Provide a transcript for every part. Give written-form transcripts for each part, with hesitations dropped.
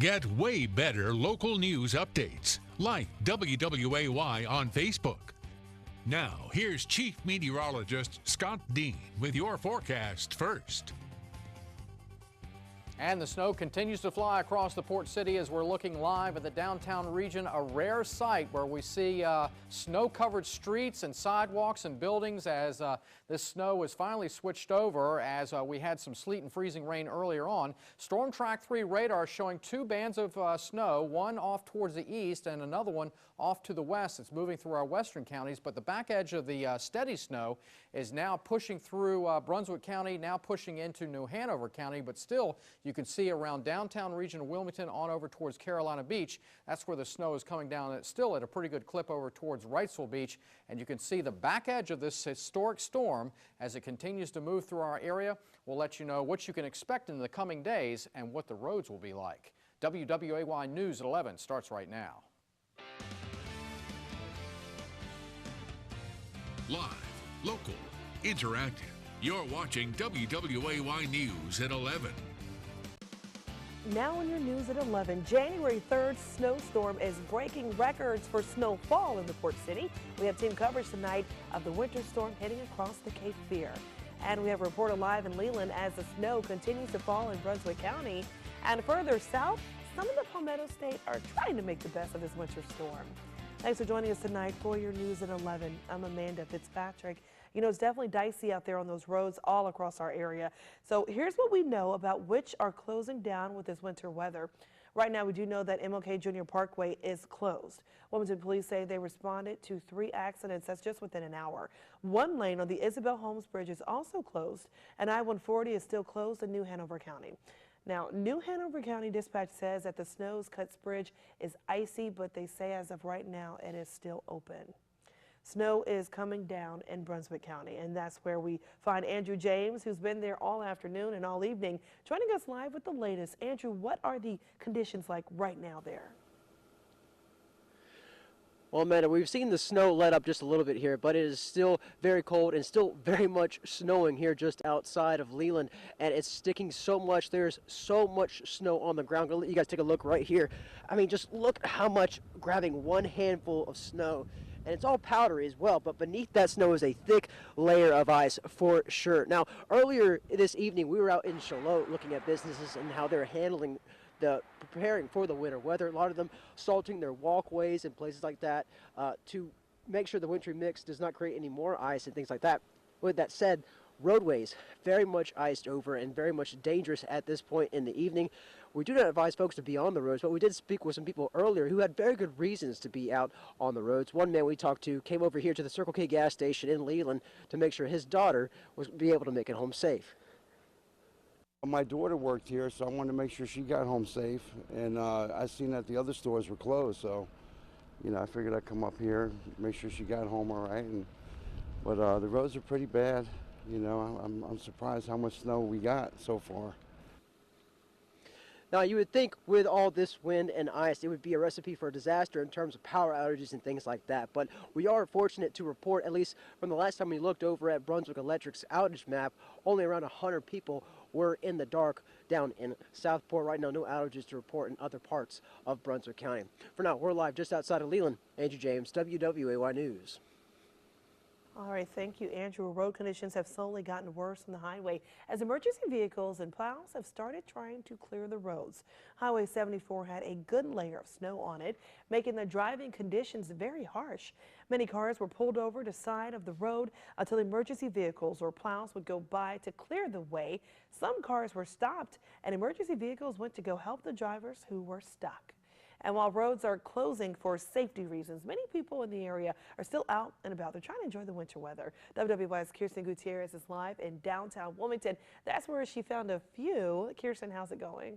Get way better local news updates. Like WWAY on Facebook. Now, here's Chief Meteorologist Scott Dean with your forecast first. And the snow continues to fly across the port city as we're looking live at the downtown region, a rare sight where we see snow-covered streets and sidewalks and buildings as this snow is finally switched over as we had some sleet and freezing rain earlier on. Storm Track 3 radar showing two bands of snow, one off towards the east and another one off to the west. It's moving through our western counties, but the back edge of the steady snow is now pushing through Brunswick County, now pushing into New Hanover County, but still you can see around downtown region of Wilmington on over towards Carolina Beach. That's where the snow is coming down. It's still at a pretty good clip over towards Wrightsville Beach, and you can see the back edge of this historic storm as it continues to move through our area. We'll let you know what you can expect in the coming days and what the roads will be like. WWAY News at 11 starts right now. Live, local, interactive. You're watching WWAY News at 11. Now in your news at 11, January 3rd snowstorm is breaking records for snowfall in the port city. We have team coverage tonight of the winter storm heading across the Cape Fear. And we have a reporter live in Leland as the snow continues to fall in Brunswick County. And further south, some of the Palmetto State are trying to make the best of this winter storm. Thanks for joining us tonight for your news at 11. I'm Amanda Fitzpatrick. You know, it's definitely dicey out there on those roads all across our area. So here's what we know about which are closing down with this winter weather. Right now, we do know that MLK Junior Parkway is closed. Wilmington police say they responded to 3 accidents. That's just within an hour. One lane on the Isabel Holmes Bridge is also closed, and I-140 is still closed in New Hanover County. Now, New Hanover County Dispatch says that the Snows Cuts Bridge is icy, but they say as of right now it is still open. Snow is coming down in Brunswick County, and that's where we find Andrew James, who's been there all afternoon and all evening, joining us live with the latest. Andrew, what are the conditions like right now there? Well, Amanda, we've seen the snow let up just a little bit here, but it is still very cold and still very much snowing here just outside of Leland, and it's sticking so much. There's so much snow on the ground. I'll let you guys take a look right here. I mean, just look how much grabbing one handful of snow, and it's all powdery as well, but beneath that snow is a thick layer of ice for sure. Now, earlier this evening, we were out in Charlotte looking at businesses and how they're handling preparing for the winter weather. A lot of them salting their walkways and places like that to make sure the wintry mix does not create any more ice and things like that. With that said, roadways very much iced over and very much dangerous at this point in the evening. We do not advise folks to be on the roads, but we did speak with some people earlier who had very good reasons to be out on the roads. One man we talked to came over here to the Circle K gas station in Leland to make sure his daughter would be able to make it home safe. My daughter worked here, so I wanted to make sure she got home safe, and I seen that the other stores were closed, so I figured I'd come up here, make sure she got home all right. But the roads are pretty bad. I'm surprised how much snow we got so far. Now, you would think with all this wind and ice, it would be a recipe for a disaster in terms of power outages and things like that. But we are fortunate to report, at least from the last time we looked over at Brunswick Electric's outage map, only around 100 people were in the dark down in Southport. Right now, no outages to report in other parts of Brunswick County. For now, we're live just outside of Leland. Andrew James, WWAY News. All right, thank you, Andrew. Road conditions have slowly gotten worse on the highway as emergency vehicles and plows have started trying to clear the roads. Highway 74 had a good layer of snow on it, making the driving conditions very harsh. Many cars were pulled over to the side of the road until emergency vehicles or plows would go by to clear the way. Some cars were stopped, and emergency vehicles went to go help the drivers who were stuck. And while roads are closing for safety reasons, many people in the area are still out and about. They're trying to enjoy the winter weather. WWY's Kirsten Gutierrez is live in downtown Wilmington. That's where she found a few. Kirsten, how's it going?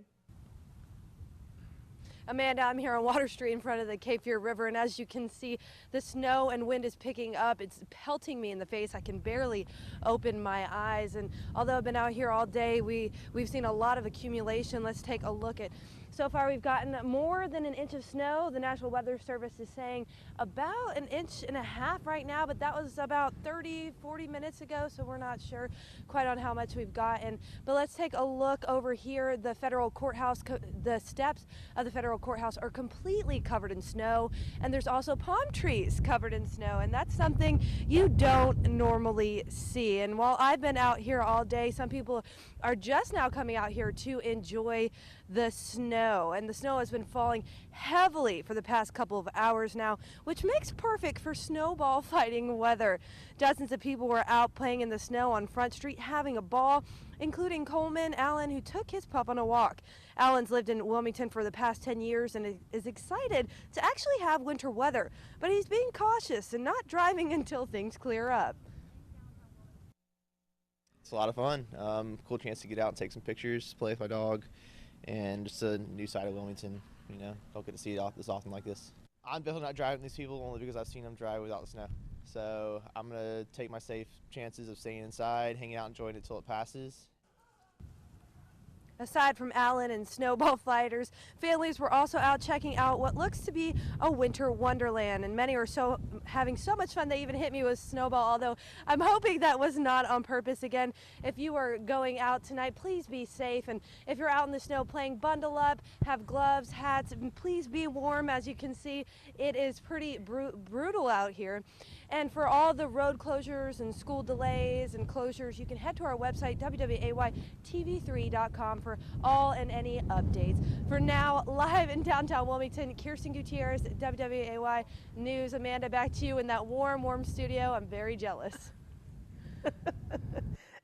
Amanda, I'm here on Water Street in front of the Cape Fear River, and as you can see, the snow and wind is picking up. It's pelting me in the face. I can barely open my eyes, and although I've been out here all day, we've seen a lot of accumulation. Let's take a look at So far we've gotten more than an inch of snow. The National Weather Service is saying about 1.5 inches right now, but that was about 30-40 minutes ago, so we're not sure quite on how much we've gotten. But let's take a look over here. The federal courthouse, the steps of the federal courthouse are completely covered in snow, and there's also palm trees covered in snow, and that's something you don't normally see. And while I've been out here all day, some people are just now coming out here to enjoy the snow, and the snow has been falling heavily for the past couple of hours now, which makes perfect for snowball fighting weather. Dozens of people were out playing in the snow on Front Street having a ball, including Coleman Allen, who took his pup on a walk. Allen's lived in Wilmington for the past 10 years and is excited to actually have winter weather, but he's being cautious and not driving until things clear up. It's a lot of fun. Cool chance to get out and take some pictures, play with my dog, and just a new side of Wilmington. You know, don't get to see it this often like this. I'm definitely not driving these people only because I've seen them drive without the snow. So I'm gonna take my safe chances of staying inside, hanging out, enjoying it till it passes. Aside from Allen and snowball fighters, families were also out checking out what looks to be a winter wonderland, and many are having so much fun they even hit me with snowball, although I'm hoping that was not on purpose. Again, if you are going out tonight, please be safe, and if you're out in the snow playing, bundle up, have gloves, hats, and please be warm. As you can see, it is pretty brutal out here. And for all the road closures and school delays and closures, you can head to our website, wwaytv3.com, for all and any updates. For now, live in downtown Wilmington, Kirsten Gutierrez, WWAY News. Amanda, back to you in that warm studio. I'm very jealous.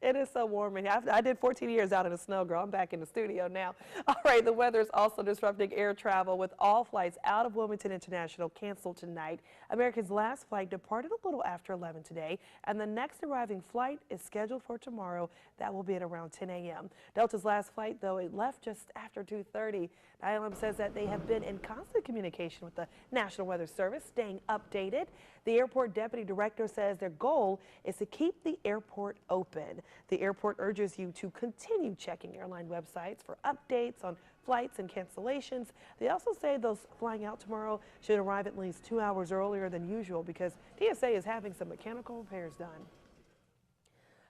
It is so warm in here. I did 14 years out in the snow, girl. I'm back in the studio now. All right, the weather is also disrupting air travel with all flights out of Wilmington International canceled tonight. American's last flight departed a little after 11 today, and the next arriving flight is scheduled for tomorrow. That will be at around 10 a.m. Delta's last flight, though, it left just after 2:30. ILM says that they have been in constant communication with the National Weather Service, staying updated. The airport deputy director says their goal is to keep the airport open. The airport urges you to continue checking airline websites for updates on flights and cancellations. They also say those flying out tomorrow should arrive at least 2 hours earlier than usual because TSA is having some mechanical repairs done.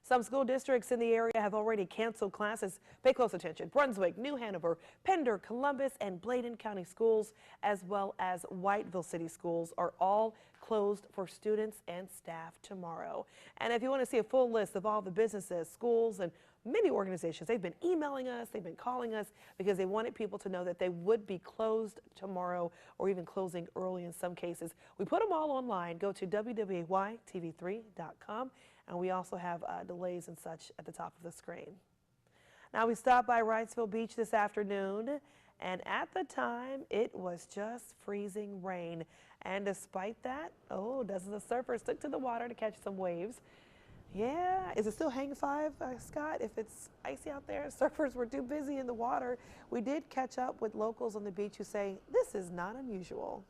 Some school districts in the area have already canceled classes. Pay close attention. Brunswick, New Hanover, Pender, Columbus, and Bladen County schools, as well as Whiteville City schools, are all closed for students and staff tomorrow. And if you want to see a full list of all the businesses, schools, and many organizations, they've been emailing us, they've been calling us because they wanted people to know that they would be closed tomorrow or even closing early in some cases. We put them all online. Go to wwaytv3.com. And we also have delays and such at the top of the screen. Now we stopped by Wrightsville Beach this afternoon, and at the time it was just freezing rain. And despite that, dozens of surfers took to the water to catch some waves. Yeah, is it still hang five, Scott? If it's icy out there, surfers were too busy in the water. We did catch up with locals on the beach who say this is not unusual.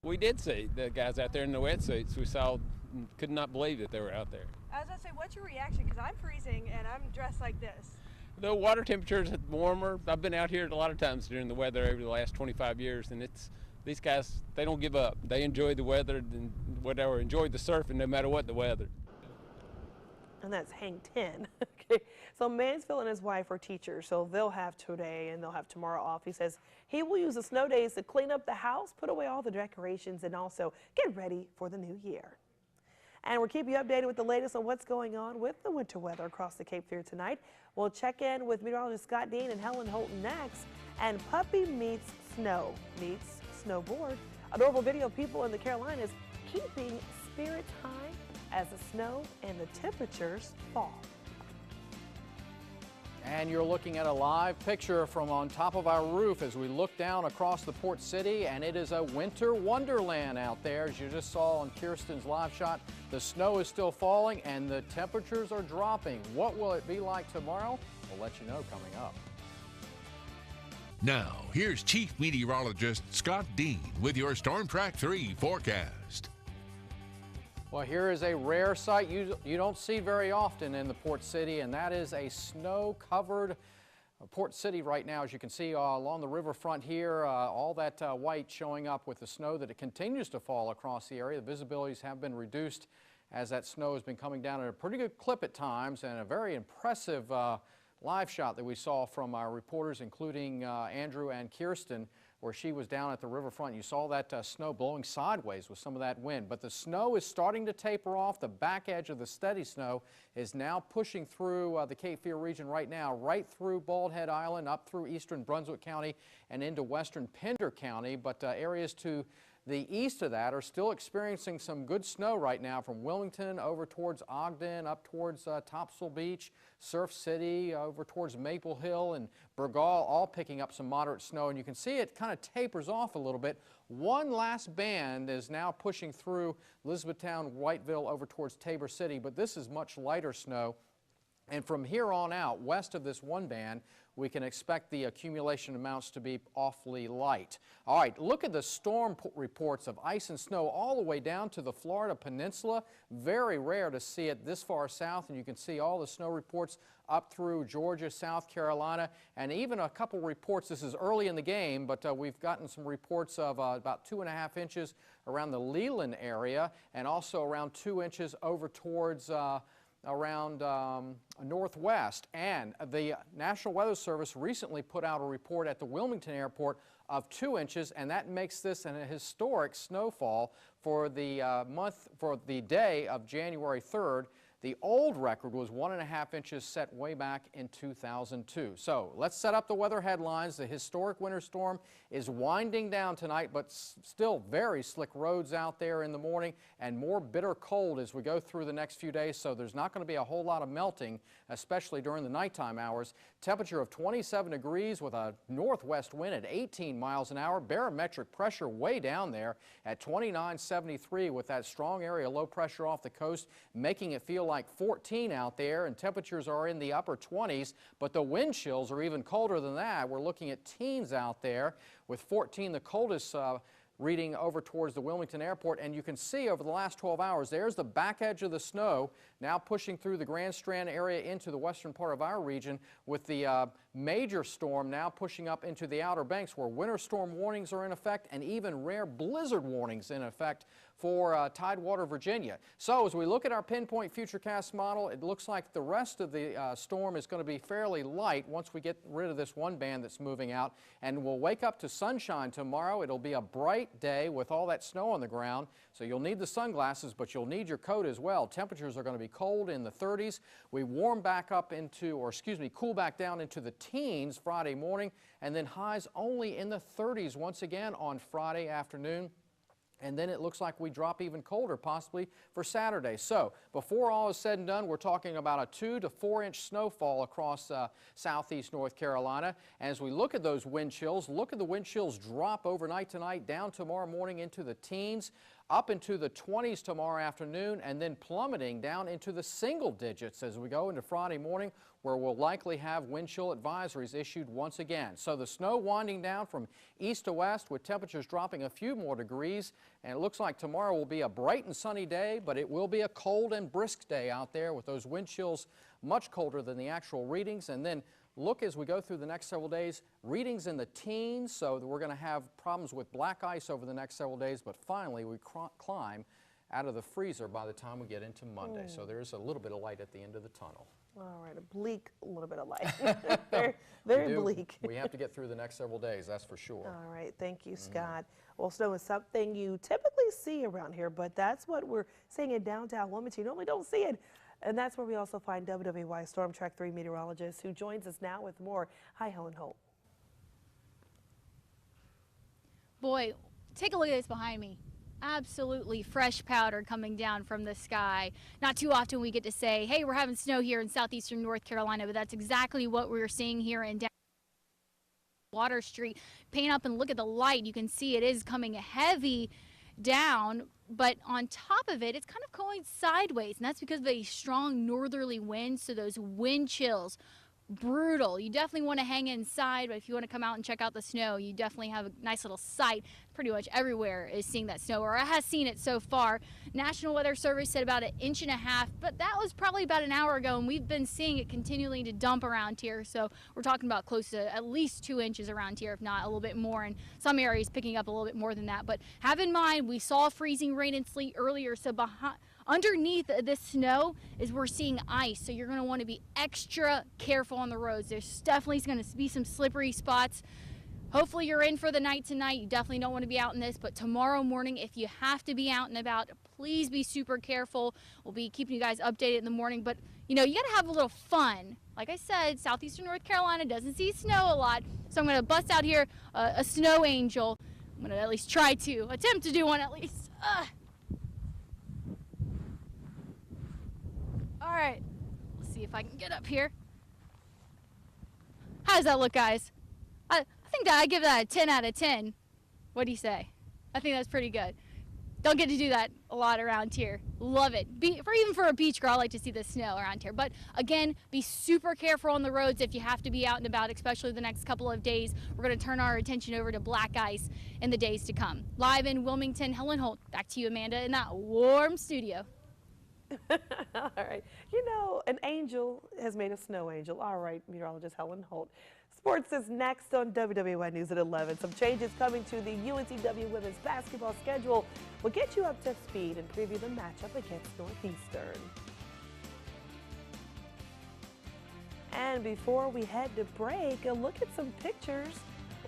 We did see the guys out there in the wetsuits. We saw, could not believe that they were out there. I was going to say, what's your reaction? Because I'm freezing and I'm dressed like this. The water temperatures are warmer. I've been out here a lot of times during the weather over the last 25 years, and these guys, they don't give up. They enjoy the weather and whatever, enjoy the surfing no matter what the weather. And that's hang 10. Okay. So Mansfield and his wife are teachers, so they'll have today and they'll have tomorrow off. He says he will use the snow days to clean up the house, put away all the decorations, and also get ready for the new year. And we'll keep you updated with the latest on what's going on with the winter weather across the Cape Fear tonight. We'll check in with meteorologist Scott Dean and Helen Holton next. And puppy meets snow meets snowboard. Adorable video of people in the Carolinas keeping spirits high as the snow and the temperatures fall. And you're looking at a live picture from on top of our roof as we look down across the port city, and it is a winter wonderland out there. As you just saw on Kirsten's live shot, the snow is still falling and the temperatures are dropping. What will it be like tomorrow? We'll let you know coming up. Now, here's Chief Meteorologist Scott Dean with your Storm Track 3 forecast. Well, here is a rare sight you don't see very often in the port city, and that is a snow-covered Port City right now, as you can see along the riverfront here, all that white showing up with the snow that it continues to fall across the area. The visibilities have been reduced as that snow has been coming down at a pretty good clip at times, and a very impressive live shot that we saw from our reporters, including Andrew and Kirsten, where she was down at the riverfront. You saw that snow blowing sideways with some of that wind, but the snow is starting to taper off. The back edge of the steady snow is now pushing through the Cape Fear region right now, right through Bald Head Island, up through eastern Brunswick County and into western Pender County, but areas to the east of that are still experiencing some good snow right now, from Wilmington over towards Ogden, up towards Topsail Beach, Surf City, over towards Maple Hill and Burgal, all picking up some moderate snow. And you can see it kind of tapers off a little bit. One last band is now pushing through Elizabethtown, Whiteville, over towards Tabor City, but this is much lighter snow. And from here on out, west of this one band, we can expect the accumulation amounts to be awfully light. All right, look at the storm reports of ice and snow all the way down to the Florida Peninsula. Very rare to see it this far south, and you can see all the snow reports up through Georgia, South Carolina, and even a couple reports. This is early in the game, but we've gotten some reports of about 2.5 inches around the Leland area, and also around 2 inches over towards around northwest. And the National Weather Service recently put out a report at the Wilmington Airport of 2 inches, and that makes this a historic snowfall for the for the day of January 3rd. The old record was 1.5 inches set way back in 2002. So let's set up the weather headlines. The historic winter storm is winding down tonight, but still very slick roads out there in the morning, and more bitter cold as we go through the next few days. So there's not going to be a whole lot of melting, especially during the nighttime hours. Temperature of 27 degrees with a northwest wind at 18 miles an hour. Barometric pressure way down there at 2973, with that strong area low pressure off the coast, making it feel like 14 out there, and temperatures are in the upper 20s, but the wind chills are even colder than that. We're looking at teens out there, with 14 the coldest reading over towards the Wilmington Airport. And you can see over the last 12 hours, there's the back edge of the snow now pushing through the Grand Strand area into the western part of our region, with the major storm now pushing up into the Outer Banks, where winter storm warnings are in effect and even rare blizzard warnings in effect for Tidewater, Virginia. So as we look at our pinpoint futurecast model, it looks like the rest of the storm is going to be fairly light once we get rid of this one band that's moving out, and we'll wake up to sunshine tomorrow. It'll be a bright day with all that snow on the ground, so you'll need the sunglasses, but you'll need your coat as well. Temperatures are going to be cold in the 30s. We warm back up into, or excuse me, cool back down into the teens Friday morning, and then highs only in the 30s once again on Friday afternoon. And then it looks like we drop even colder possibly for Saturday. So before all is said and done, we're talking about a 2 to 4 inch snowfall across southeast North Carolina. And as we look at those wind chills, look at the wind chills drop overnight tonight, down tomorrow morning into the teens, up into the 20s tomorrow afternoon, and then plummeting down into the single digits as we go into Friday morning, where we'll likely have wind chill advisories issued once again. So the snow winding down from east to west, with temperatures dropping a few more degrees, and it looks like tomorrow will be a bright and sunny day, but it will be a cold and brisk day out there, with those wind chills much colder than the actual readings. And then look, as we go through the next several days, readings in the teens, so that we're going to have problems with black ice over the next several days, but finally we climb out of the freezer by the time we get into Monday. So there's a little bit of light at the end of the tunnel. All right, a bleak little bit of light. very bleak. We have to get through the next several days, that's for sure. All right, thank you, Scott. Well, snow is something you typically see around here, but that's what we're seeing in downtown Wilmington. You normally don't see it. And that's where we also find WWY Storm Track 3 meteorologist, who joins us now with more. Hi, Helen Holt. Boy, take a look at this behind me. Absolutely fresh powder coming down from the sky. Not too often we get to say, hey, we're having snow here in southeastern North Carolina, but that's exactly what we're seeing here in Water Street. Pan up and look at the light. You can see it is coming heavy down, but on top of it, it's kind of going sideways, and that's because of a strong northerly wind. So those wind chills brutal. You definitely want to hang inside, but if you want to come out and check out the snow, you definitely have a nice little sight. Pretty much everywhere is seeing that snow, or has seen it so far. National Weather Service said about 1.5 inches, but that was probably about an hour ago, and we've been seeing it continuing to dump around here. So we're talking about close to at least 2 inches around here, if not a little bit more, and some areas picking up a little bit more than that. But have in mind, we saw freezing rain and sleet earlier, so underneath this snow is we're seeing ice, so you're going to want to be extra careful on the roads. There's definitely going to be some slippery spots. Hopefully you're in for the night tonight. You definitely don't want to be out in this, but tomorrow morning, if you have to be out and about, please be super careful. We'll be keeping you guys updated in the morning, but you know, you got to have a little fun. Like I said, southeastern North Carolina doesn't see snow a lot, so I'm going to bust out here a snow angel. I'm going to at least try to attempt to do one at least. All right, let's see if I can get up here. How does that look, guys? I think that I give that a 10 out of 10. What do you say? I think that's pretty good. Don't get to do that a lot around here. Love it. Even for a beach girl, I like to see the snow around here. But again, be super careful on the roads if you have to be out and about, especially the next couple of days. We're going to turn our attention over to black ice in the days to come. Live in Wilmington, Helen Holt. Back to you, Amanda, in that warm studio. All right. You know, an angel has made a snow angel. All right, meteorologist Helen Holt. Sports is next on WWY News at 11. Some changes coming to the UNCW women's basketball schedule will get you up to speed and preview the matchup against Northeastern. And before we head to break, a look at some pictures.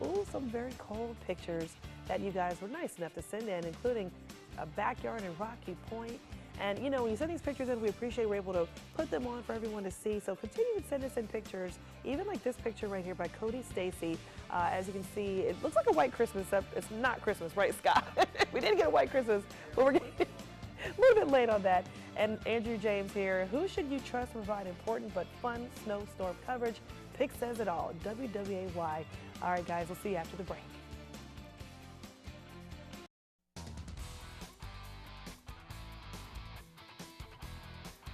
Oh, some very cold pictures that you guys were nice enough to send in, including a backyard in Rocky Point. And, you know, when you send these pictures in, we appreciate we're able to put them on for everyone to see. So continue to send us in pictures, even like this picture right here by Cody Stacy. As you can see, it looks like a white Christmas. It's not Christmas, right, Scott? We didn't get a white Christmas, but we're getting a little bit late on that. And Andrew James here. Who should you trust to provide important but fun snowstorm coverage? Pick says it all. WWAY. All right, guys, we'll see you after the break.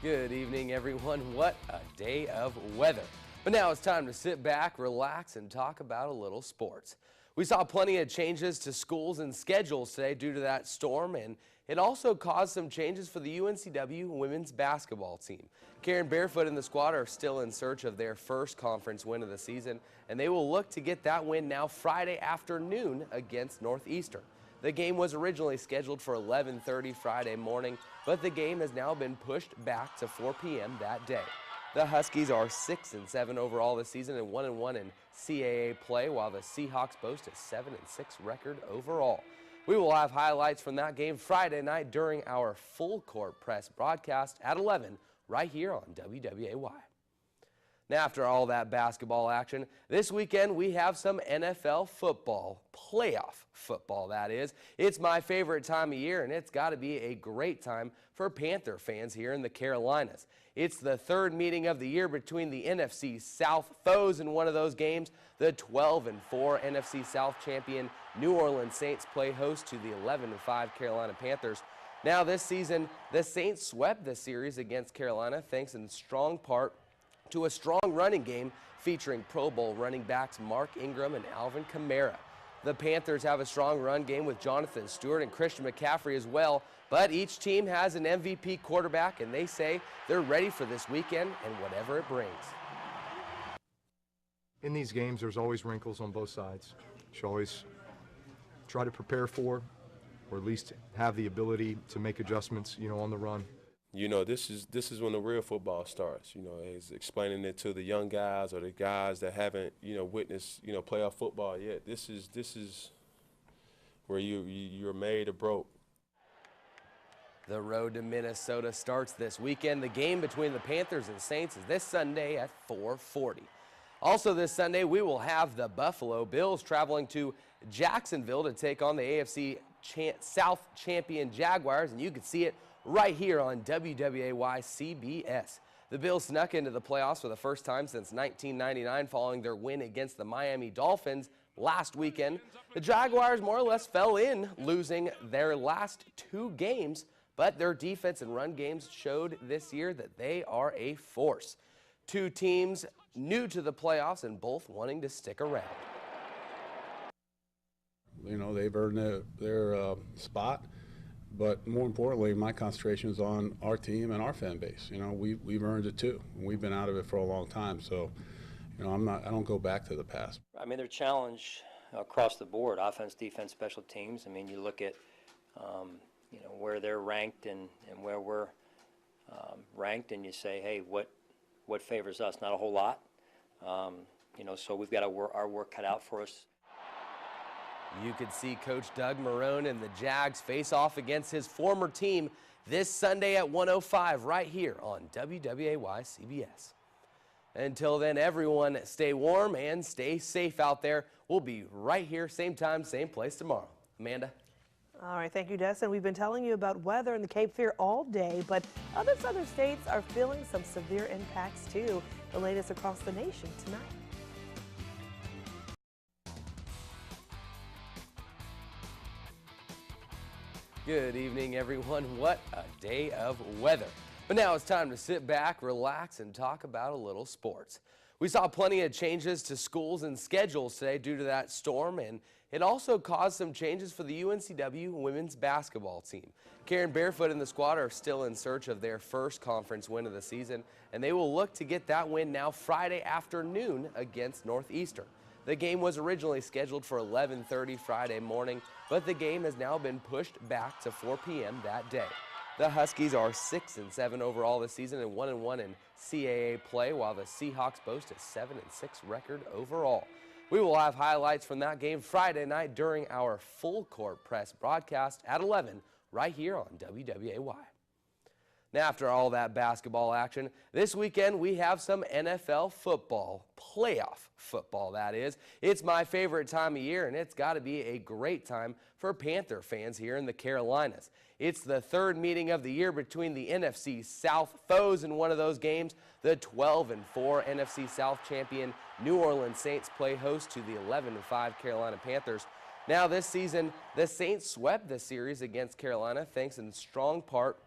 Good evening, everyone. What a day of weather. But now it's time to sit back, relax, and talk about a little sports. We saw plenty of changes to schools and schedules today due to that storm, and it also caused some changes for the UNCW women's basketball team. Karen Barefoot and the squad are still in search of their first conference win of the season, and they will look to get that win now Friday afternoon against Northeastern. The game was originally scheduled for 11:30 Friday morning, but the game has now been pushed back to 4 p.m. that day. The Huskies are 6-7 overall this season and 1-1 in CAA play, while the Seahawks boast a 7-6 record overall. We will have highlights from that game Friday night during our full court press broadcast at 11 right here on WWAY. Now, after all that basketball action, this weekend we have some NFL football, playoff football that is. It's my favorite time of year, and it's got to be a great time for Panther fans here in the Carolinas. It's the third meeting of the year between the NFC South foes in one of those games. The 12-4 NFC South champion New Orleans Saints play host to the 11-5 Carolina Panthers. Now this season, the Saints swept the series against Carolina thanks in strong part to a strong running game featuring Pro Bowl running backs Mark Ingram and Alvin Kamara. The Panthers have a strong run game with Jonathan Stewart and Christian McCaffrey as well, but each team has an MVP quarterback, and they say they're ready for this weekend and whatever it brings. In these games, there's always wrinkles on both sides. You should always try to prepare for, or at least have the ability to make adjustments, on the run. You know, this is when the real football starts. Is explaining it to the young guys or the guys that haven't, witnessed, playoff football yet. This is where you're made or broke. The road to Minnesota starts this weekend. The game between the Panthers and Saints is this Sunday at 4:40. Also this Sunday, we will have the Buffalo Bills traveling to Jacksonville to take on the AFC South champion Jaguars, and you can see it right here on WWAY CBS. The Bills snuck into the playoffs for the first time since 1999 following their win against the Miami Dolphins last weekend. The Jaguars more or less fell in, losing their last 2 games, but their defense and run games showed this year that they are a force. Two teams new to the playoffs and both wanting to stick around. You know, they've earned their spot, but more importantly, my concentration is on our team and our fan base. You know, we've earned it too. We've been out of it for a long time, so you know, I don't go back to the past. I mean, they're challenged across the board: offense, defense, special teams. I mean, you look at you know, where they're ranked and where we're ranked, and you say, hey, what favors us? Not a whole lot. You know, so we've got our work cut out for us. You could see Coach Doug Marrone and the Jags face off against his former team this Sunday at 1:05 right here on WWAY CBS. Until then, everyone stay warm and stay safe out there. We'll be right here, same time, same place tomorrow. Amanda? All right, thank you, Destin. We've been telling you about weather in the Cape Fear all day, but other southern states are feeling some severe impacts too. The latest across the nation tonight. Good evening, everyone. What a day of weather. But now it's time to sit back, relax, and talk about a little sports. We saw plenty of changes to schools and schedules today due to that storm, and it also caused some changes for the UNCW women's basketball team. Karen Barefoot and the squad are still in search of their first conference win of the season, and they will look to get that win now Friday afternoon against Northeastern. The game was originally scheduled for 11:30 Friday morning, but the game has now been pushed back to 4 p.m. that day. The Huskies are 6-7 overall this season and 1-1 in CAA play, while the Seahawks boast a 7-6 record overall. We will have highlights from that game Friday night during our full court press broadcast at 11 right here on WWAY. Now, after all that basketball action, this weekend we have some NFL football, playoff football that is. It's my favorite time of year, and it's got to be a great time for Panther fans here in the Carolinas. It's the third meeting of the year between the NFC South foes. In one of those games, the 12-4 NFC South champion New Orleans Saints play host to the 11-5 Carolina Panthers. Now this season, the Saints swept the series against Carolina thanks in strong part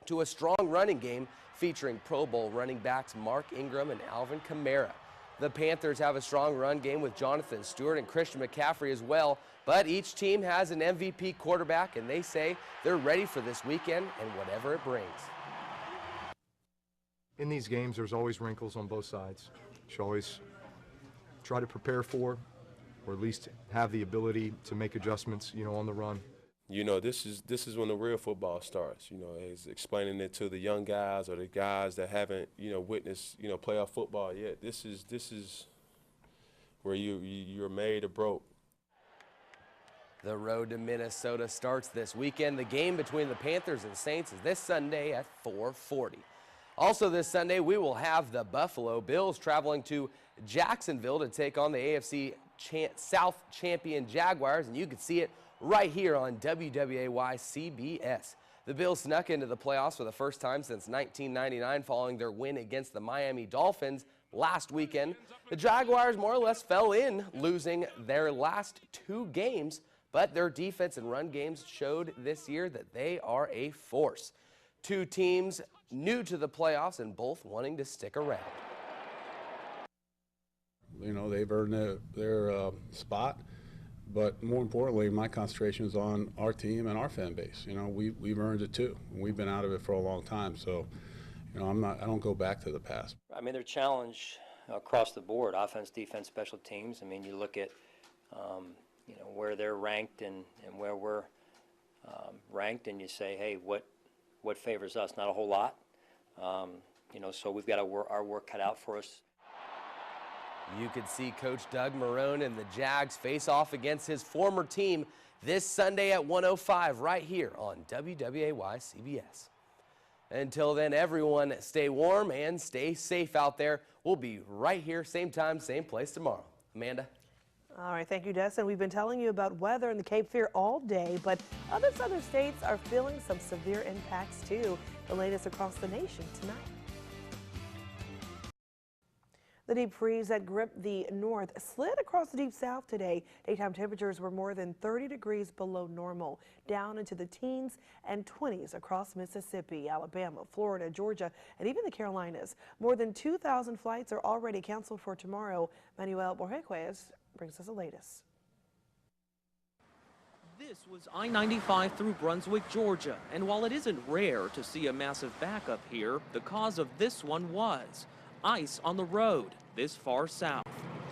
to a strong running game featuring Pro Bowl running backs Mark Ingram and Alvin Kamara. The Panthers have a strong run game with Jonathan Stewart and Christian McCaffrey as well, but each team has an MVP quarterback, and they say they're ready for this weekend and whatever it brings. In these games, there's always wrinkles on both sides. You should always try to prepare for, or at least have the ability to make adjustments, you know, on the run. You know, this is when the real football starts. You know, it's explaining it to the young guys or the guys that haven't, you know, witnessed, you know, playoff football yet. This is where you're made or broke. The road to Minnesota starts this weekend. The game between the Panthers and Saints is this Sunday at 4:40. Also this Sunday, we will have the Buffalo Bills traveling to Jacksonville to take on the AFC South champion Jaguars, and you can see it right here on WWAY CBS. The Bills snuck into the playoffs for the first time since 1999 following their win against the Miami Dolphins last weekend. The Jaguars more or less fell in, losing their last 2 games, but their defense and run games showed this year that they are a force. 2 teams new to the playoffs and both wanting to stick around. You know, they've earned their spot. But more importantly, my concentration is on our team and our fan base. You know, we've earned it too. We've been out of it for a long time, so you know, I don't go back to the past. I mean, they're challenged across the board: offense, defense, special teams. I mean, you look at you know, where they're ranked and where we're ranked, and you say, hey, what favors us? Not a whole lot. You know, so we've got our work cut out for us. You could see Coach Doug Marrone and the Jags face off against his former team this Sunday at 1:05 right here on WWAY CBS. Until then, everyone stay warm and stay safe out there. We'll be right here, same time, same place tomorrow. Amanda? All right, thank you, Destin. We've been telling you about weather in the Cape Fear all day, but other southern states are feeling some severe impacts too. The latest across the nation tonight. The deep freeze that gripped the north slid across the deep south today. Daytime temperatures were more than 30 degrees below normal, down into the teens and 20s across Mississippi, Alabama, Florida, Georgia, and even the Carolinas. More than 2,000 flights are already canceled for tomorrow. Manuel Borges brings us the latest. This was I-95 through Brunswick, Georgia, and while it isn't rare to see a massive backup here, the cause of this one was ice on the road this far south.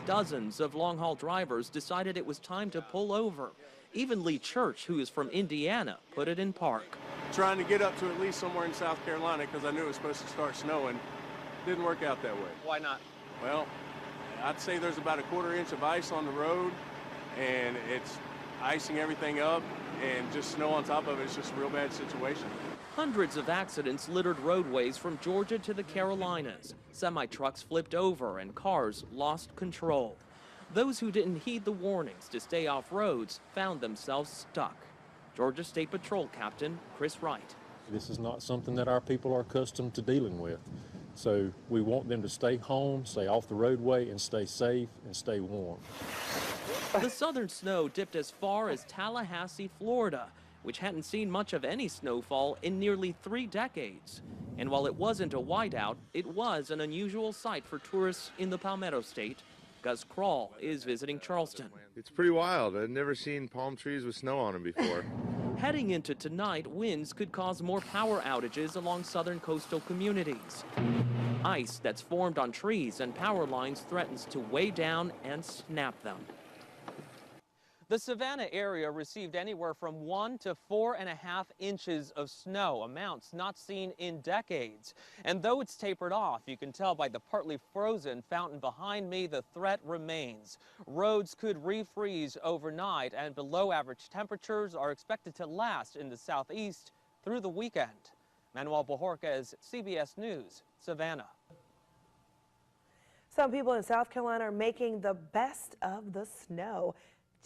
Dozens of long-haul drivers decided it was time to pull over. Even Lee Church, who is from Indiana, put it in park. Trying to get up to at least somewhere in South Carolina because I knew it was supposed to start snowing. Didn't work out that way. Why not? Well, I'd say there's about a quarter inch of ice on the road, and it's icing everything up, and just snow on top of it. It's just a real bad situation. Hundreds of accidents littered roadways from Georgia to the Carolinas. Semi-trucks flipped over and cars lost control. Those who didn't heed the warnings to stay off roads found themselves stuck. Georgia State Patrol Captain Chris Wright. This is not something that our people are accustomed to dealing with. So we want them to stay home, stay off the roadway, and stay safe and stay warm. The southern snow dipped as far as Tallahassee, Florida, which hadn't seen much of any snowfall in nearly 3 decades. And while it wasn't a whiteout, it was an unusual sight for tourists in the Palmetto State. Gus Kroll is visiting Charleston. It's pretty wild. I've never seen palm trees with snow on them before. Heading into tonight, winds could cause more power outages along southern coastal communities. Ice that's formed on trees and power lines threatens to weigh down and snap them. The Savannah area received anywhere from 1 to 4.5 inches of snow, amounts not seen in decades. And though it's tapered off, you can tell by the partly frozen fountain behind me, the threat remains. Roads could refreeze overnight, and below average temperatures are expected to last in the southeast through the weekend. Manuel Bojorquez, CBS News, Savannah. Some people in South Carolina are making the best of the snow.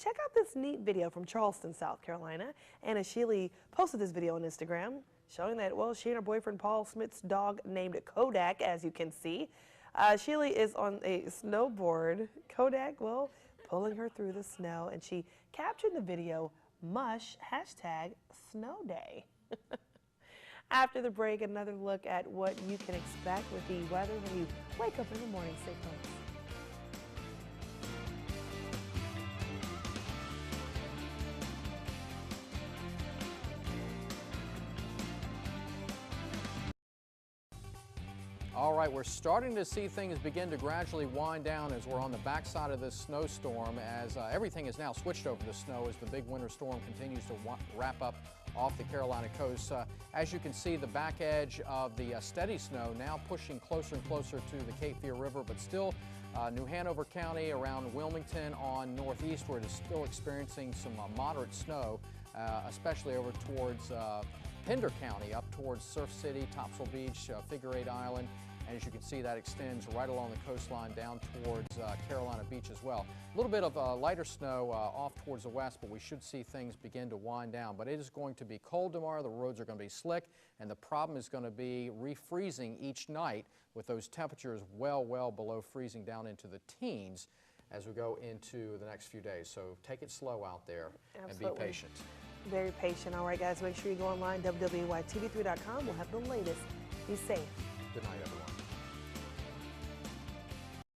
Check out this neat video from Charleston, South Carolina. Anna Sheely posted this video on Instagram showing that, well, she and her boyfriend Paul Smith's dog named Kodak, as you can see. Sheely is on a snowboard. Kodak, well, pulling her through the snow, and she captured the video, mush, #snowday. After the break, another look at what you can expect with the weather when you wake up in the morning. Stay close. All right, we're starting to see things begin to gradually wind down as we're on the backside of this snowstorm, as everything is now switched over to snow as the big winter storm continues to wrap up off the Carolina coast. As you can see, the back edge of the steady snow now pushing closer and closer to the Cape Fear River, but still New Hanover County around Wilmington on northeastward is still experiencing some moderate snow, especially over towards Pender County, up towards Surf City, Topsail Beach, Figure 8 Island. And as you can see, that extends right along the coastline down towards Carolina Beach as well. A little bit of lighter snow off towards the west, but we should see things begin to wind down. But it is going to be cold tomorrow. The roads are going to be slick, and the problem is going to be refreezing each night with those temperatures well below freezing down into the teens as we go into the next few days. So take it slow out there. Absolutely. And be patient. Very patient. All right, guys, make sure you go online, WWYTV3.com. We'll have the latest. Be safe. Good night, everyone.